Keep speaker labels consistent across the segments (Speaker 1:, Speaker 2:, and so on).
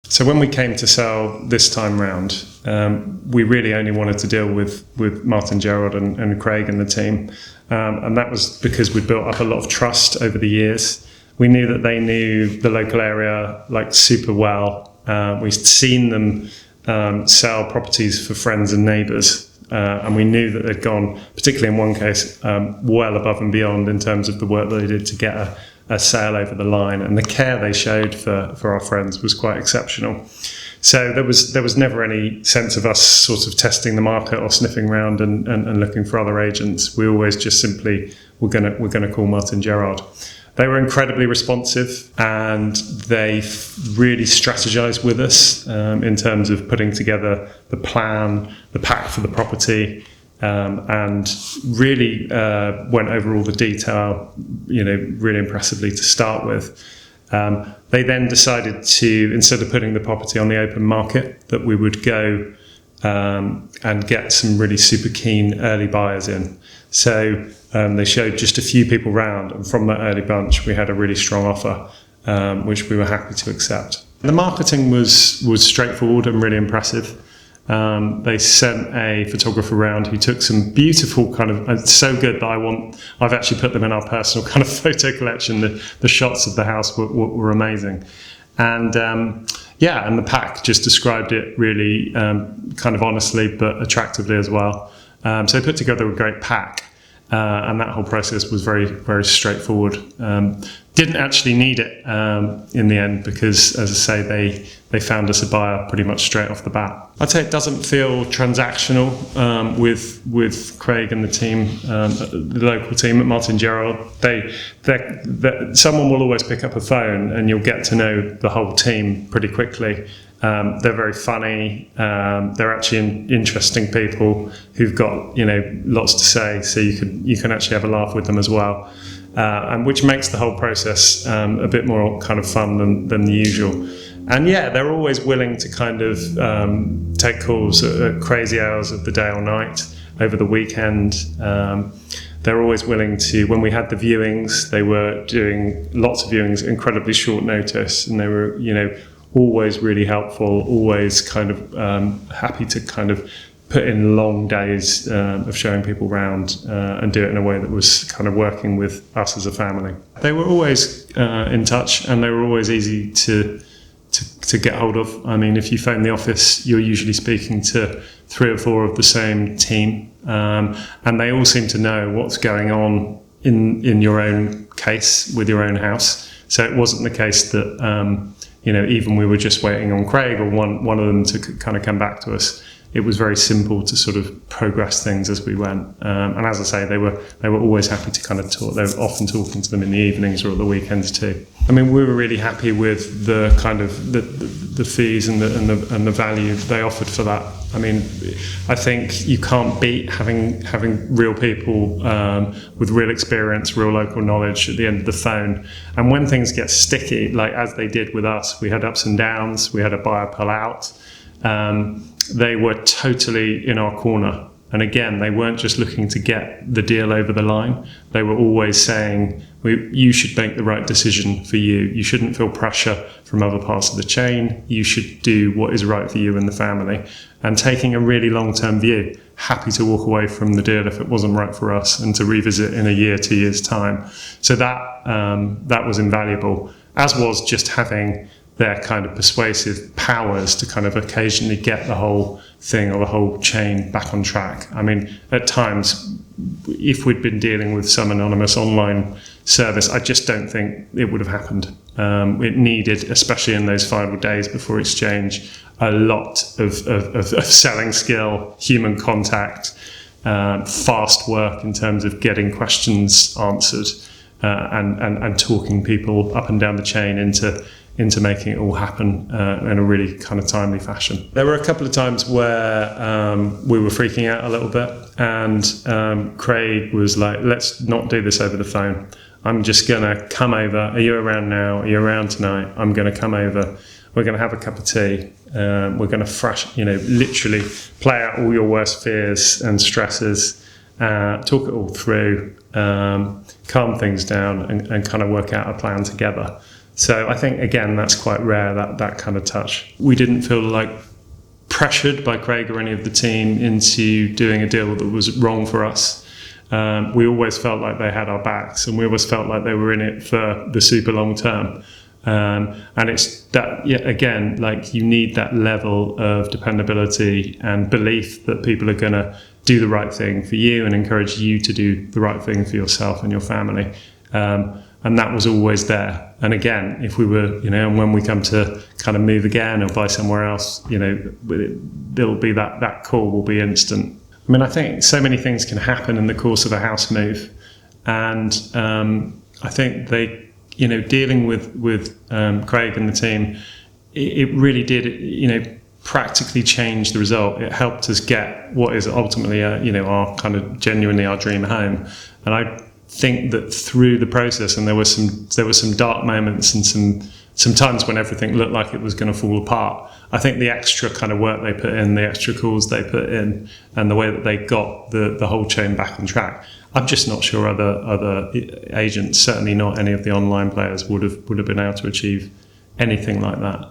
Speaker 1: So when we came to sell this time round, we really only wanted to deal with Martin Gerald and Craig and the team. And that was because we'd built up a lot of trust over the years. We knew that they knew the local area like super well. We'd seen them sell properties for friends and neighbours. And we knew that they'd gone, particularly in one case, well above and beyond in terms of the work that they did to get a sale over the line, and the care they showed for our friends was quite exceptional. So there was never any sense of us sort of testing the market or sniffing around and looking for other agents. We always just simply we're gonna call Martin Gerald. They were incredibly responsive, and they really strategized with us in terms of putting together the plan, the pack for the property, and really went over all the detail, really impressively to start with. They then decided to, instead of putting the property on the open market, that we would go and get some really super keen early buyers in. So they showed just a few people round, and from that early bunch we had a really strong offer, which we were happy to accept. The marketing was straightforward and really impressive. They sent a photographer around who took some beautiful it's so good that I've actually put them in our personal kind of photo collection. The shots of the house were amazing. And and the pack just described it really kind of honestly but attractively as well. So they put together a great pack, and that whole process was very, very straightforward. Didn't actually need it in the end because, as I say, they found us a buyer pretty much straight off the bat. I'd say it doesn't feel transactional with Craig and the team, the local team at Martin Gerald. Someone will always pick up a phone and you'll get to know the whole team pretty quickly. They're very funny. They're actually interesting people who've got lots to say, so you can actually have a laugh with them as well, and which makes the whole process a bit more kind of fun than the usual. And they're always willing to kind of take calls at crazy hours of the day or night over the weekend. They're always willing to, when we had the viewings, they were doing lots of viewings at incredibly short notice, and they were always really helpful, always kind of happy to kind of put in long days of showing people around and do it in a way that was kind of working with us as a family. They were always in touch, and they were always easy to get hold of. I mean, if you phone the office, you're usually speaking to 3 or 4 of the same team, and they all seem to know what's going on in your own case with your own house. So it wasn't the case that even we were just waiting on Craig or one of them to kind of come back to us. It was very simple to sort of progress things as we went. And as I say, they were always happy to kind of talk. They were often talking to them in the evenings or at the weekends too. I mean, we were really happy with the kind of the fees and the value they offered for that. I mean, I think you can't beat having real people with real experience, real local knowledge at the end of the phone. And when things get sticky, like as they did with us, we had ups and downs. We had a buyer pull out. They were totally in our corner. And again, they weren't just looking to get the deal over the line. They were always saying, you should make the right decision for you. You shouldn't feel pressure from other parts of the chain. You should do what is right for you and the family. And taking a really long-term view, happy to walk away from the deal if it wasn't right for us and to revisit in a year, 2 years' time. So that was invaluable, as was just having their kind of persuasive powers to kind of occasionally get the whole thing or the whole chain back on track. I mean, at times, if we'd been dealing with some anonymous online service, I just don't think it would have happened. It needed, especially in those final days before exchange, a lot of selling skill, human contact, fast work in terms of getting questions answered, and talking people up and down the chain into making it all happen in a really kind of timely fashion. There were a couple of times where we were freaking out a little bit, and Craig was like, let's not do this over the phone. I'm just going to come over. Are you around now? Are you around tonight? I'm going to come over. We're going to have a cup of tea. We're going to literally play out all your worst fears and stresses, talk it all through, calm things down and kind of work out a plan together. So I think, again, that's quite rare, that kind of touch. We didn't feel like pressured by Craig or any of the team into doing a deal that was wrong for us. We always felt like they had our backs, and we always felt like they were in it for the super long term. And it's that, again, like, you need that level of dependability and belief that people are going to do the right thing for you and encourage you to do the right thing for yourself and your family. And that was always there. And again, if we were, and when we come to kind of move again or buy somewhere else, there'll be that call will be instant. I mean, I think so many things can happen in the course of a house move. And I think dealing with Craig and the team, it really did, practically change the result. It helped us get what is ultimately, our kind of genuinely our dream home. And I think that through the process, and there were some dark moments and some times when everything looked like it was going to fall apart. I think the extra kind of work they put in, the extra calls they put in, and the way that they got the whole chain back on track, I'm just not sure other agents, certainly not any of the online players, would have been able to achieve anything like that.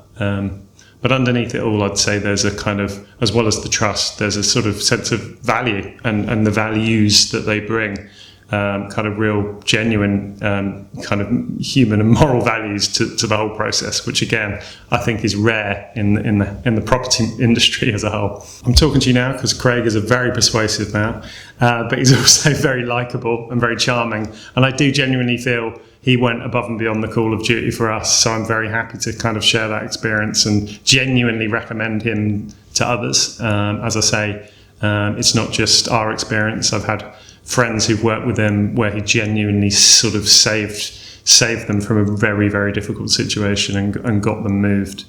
Speaker 1: But underneath it all, I'd say there's a kind of, as well as the trust, there's a sort of sense of value and the values that they bring. Kind of real, genuine, kind of human and moral values to the whole process, which again I think is rare in the property industry as a whole. I'm talking to you now because Craig is a very persuasive man, but he's also very likable and very charming, and I do genuinely feel he went above and beyond the call of duty for us. So I'm very happy to kind of share that experience and genuinely recommend him to others. As I say, it's not just our experience. I've had friends who've worked with him where he genuinely sort of saved them from a very, very difficult situation and got them moved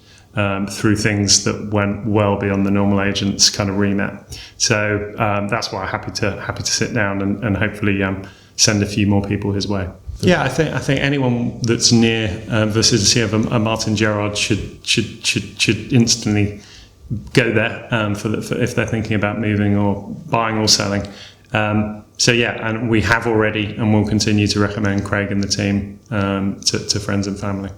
Speaker 1: through things that went well beyond the normal agent's kind of remit. So that's why I'm happy to sit down and hopefully send a few more people his way. Yeah, I think anyone that's near the vicinity of a Martin Gerrard should instantly go there for if they're thinking about moving or buying or selling. So yeah, and we have already and will continue to recommend Craig and the team to friends and family.